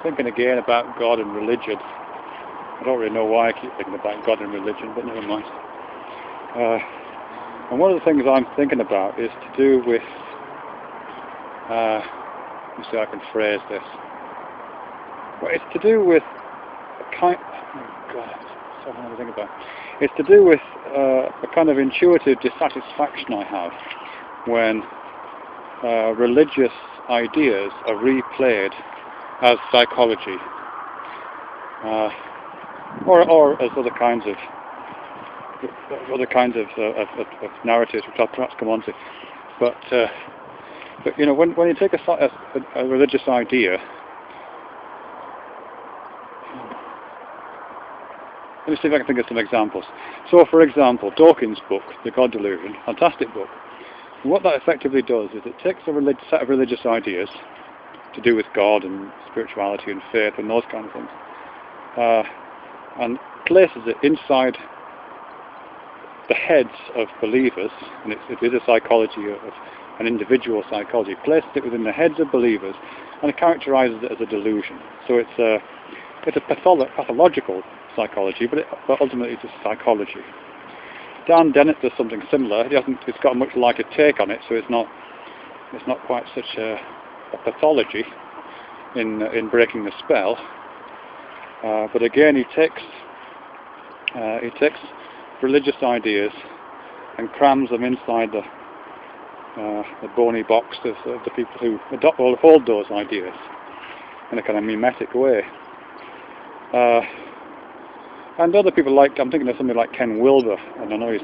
thinking again about God and religion. I don't really know why I keep thinking about God and religion, but never mind. And one of the things I'm thinking about is to do with, let me see how I can phrase this. Well, it's to do with a kind, oh God, it's so hard to think about. It's to do with a kind of intuitive dissatisfaction I have when religious ideas are replayed as psychology, or as other kinds of narratives, which I'll perhaps come on to. But you know, when you take a religious idea, let me see if I can think of some examples. So, for example, Dawkins' book, The God Delusion, fantastic book. And what that effectively does is it takes a set of religious ideas to do with God and spirituality and faith and those kind of things, and places it inside the heads of believers, and it is a psychology of an individual psychology, places it within the heads of believers, and it characterizes it as a delusion. So it's a pathological psychology, but ultimately it's a psychology. Dan Dennett does something similar. It's got a much lighter take on it, so it's not quite such a pathology in breaking the spell. But again, he takes religious ideas and crams them inside the bony box of the people who hold those ideas in a kind of mimetic way. And other people I'm thinking of somebody like Ken Wilber, and I know he's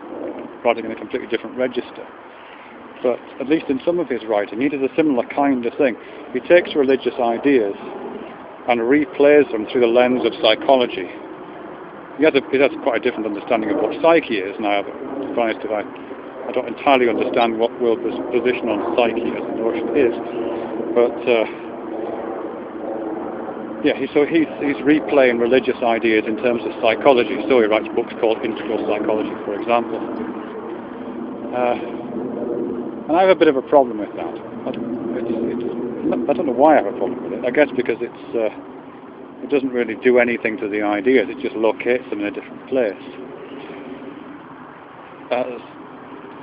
writing in a completely different register, but at least in some of his writing, he does a similar kind of thing. He takes religious ideas and replays them through the lens of psychology. He has quite a different understanding of what psyche is now, but to be honest, I don't entirely understand what Wilber's position on psyche as a notion is, but yeah, he's replaying religious ideas in terms of psychology. So he writes books called Integral Psychology, for example. And I have a bit of a problem with that. I don't know why I have a problem with it. I guess because it doesn't really do anything to the ideas. It just locates them in a different place.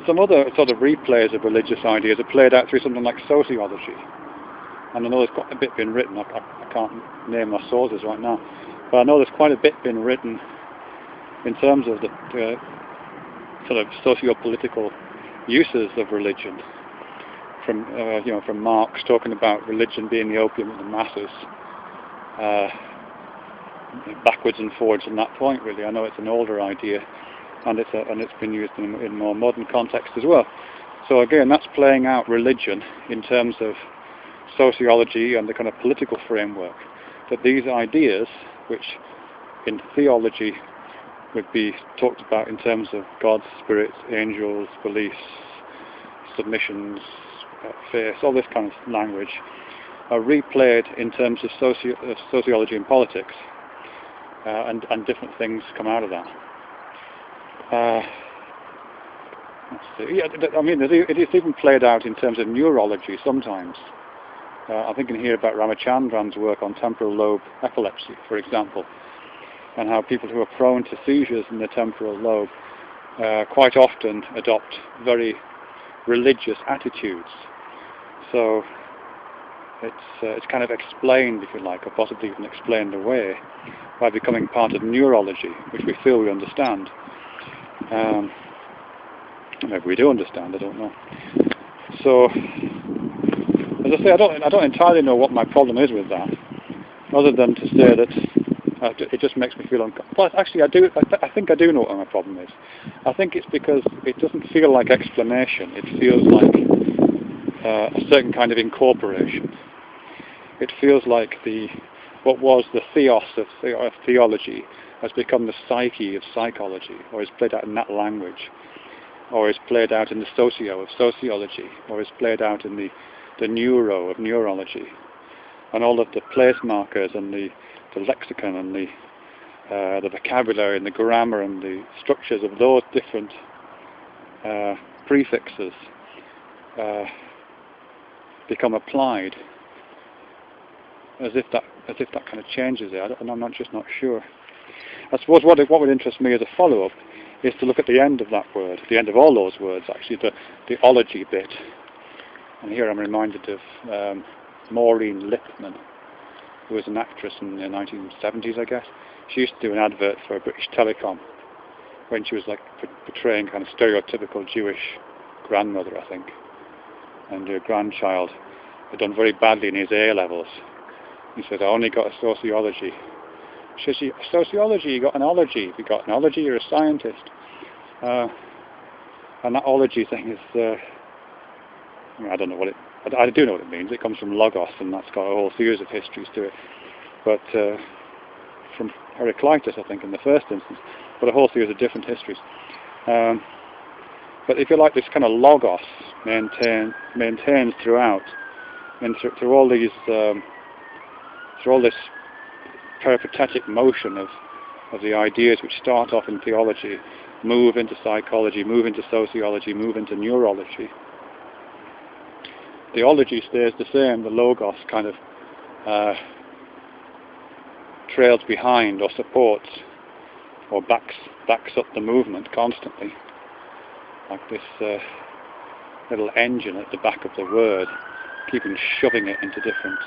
Some other sort of replays of religious ideas are played out through something like sociology. And I know there's quite a bit been written. I can't name my sources right now, but I know there's quite a bit been written in terms of the sort of socio-political uses of religion. From Marx talking about religion being the opium of the masses, backwards and forwards on that point. Really, I know it's an older idea, and it's been used in more modern context as well. So again, that's playing out religion in terms of sociology and the kind of political framework, that these ideas, which in theology would be talked about in terms of God, spirits, angels, beliefs, submissions, faith, all this kind of language, are replayed in terms of sociology and politics, and different things come out of that. Let's see. Yeah, I mean, it is even played out in terms of neurology sometimes. I'm thinking here about Ramachandran's work on temporal lobe epilepsy, for example, and how people who are prone to seizures in the temporal lobe quite often adopt very religious attitudes. So it's kind of explained, if you like, or possibly even explained away by becoming part of neurology, which we feel we understand. Maybe we do understand, I don't know. So, as I say, I don't entirely know what my problem is with that, other than to say that it just makes me feel uncomfortable. Well, actually, I think I do know what my problem is. I think it's because it doesn't feel like explanation. It feels like a certain kind of incorporation. It feels like what was the theos of theology has become the psyche of psychology, or is played out in that language, or is played out in the socio of sociology, or is played out in the neuro of neurology, and all of the place markers and the lexicon and the vocabulary and the grammar and the structures of those different prefixes become applied as if that kind of changes it, and I'm just not sure. I suppose what would interest me as a follow-up is to look at the end of that word, the end of all those words, actually, the ology bit. And here I'm reminded of Maureen Lipman, who was an actress in the 1970s, I guess. She used to do an advert for British Telecom when she was like portraying kind of stereotypical Jewish grandmother, I think. And her grandchild had done very badly in his A-levels. He said, I only got a sociology. She said, sociology, you got an ology. If you got an ology, you're a scientist. And that ology thing is, I don't know what I do know what it means. It comes from logos, and that's got a whole series of histories to it. But from Heraclitus, I think, in the first instance, but a whole series of different histories. But if you like, this kind of logos maintains throughout, and through all these, through all this peripatetic motion of the ideas which start off in theology, move into psychology, move into sociology, move into neurology. The ology stays the same. The logos kind of trails behind or supports or backs up the movement constantly, like this little engine at the back of the word, keeping shoving it into different,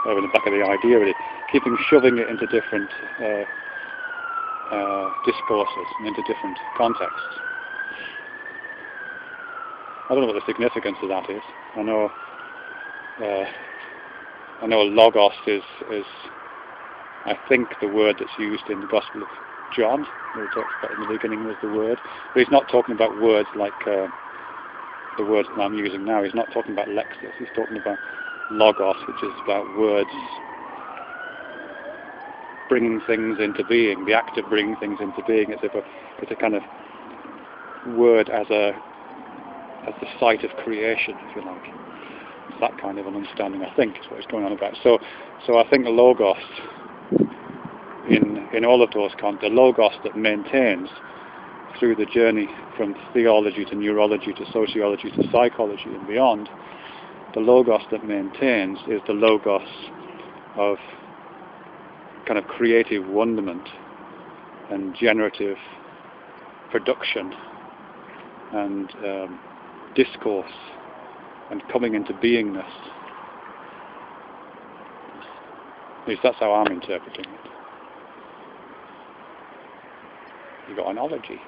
in the back of the idea really, keeping shoving it into different discourses and into different contexts. I don't know what the significance of that is. I know logos is I think the word that's used in the Gospel of John, where he talks about in the beginning was the word. But he's not talking about words like the words that I'm using now. He's not talking about lexis. He's talking about logos, which is about words bringing things into being, the act of bringing things into being. It's a kind of word as the site of creation, if you like. It's that kind of an understanding, I think, is what he's going on about. So I think the logos, in all of those contexts, the logos that maintains through the journey from theology to neurology to sociology to psychology and beyond, the logos that maintains is the logos of kind of creative wonderment and generative production and discourse and coming into beingness. At least that's how I'm interpreting it. You've got an ology.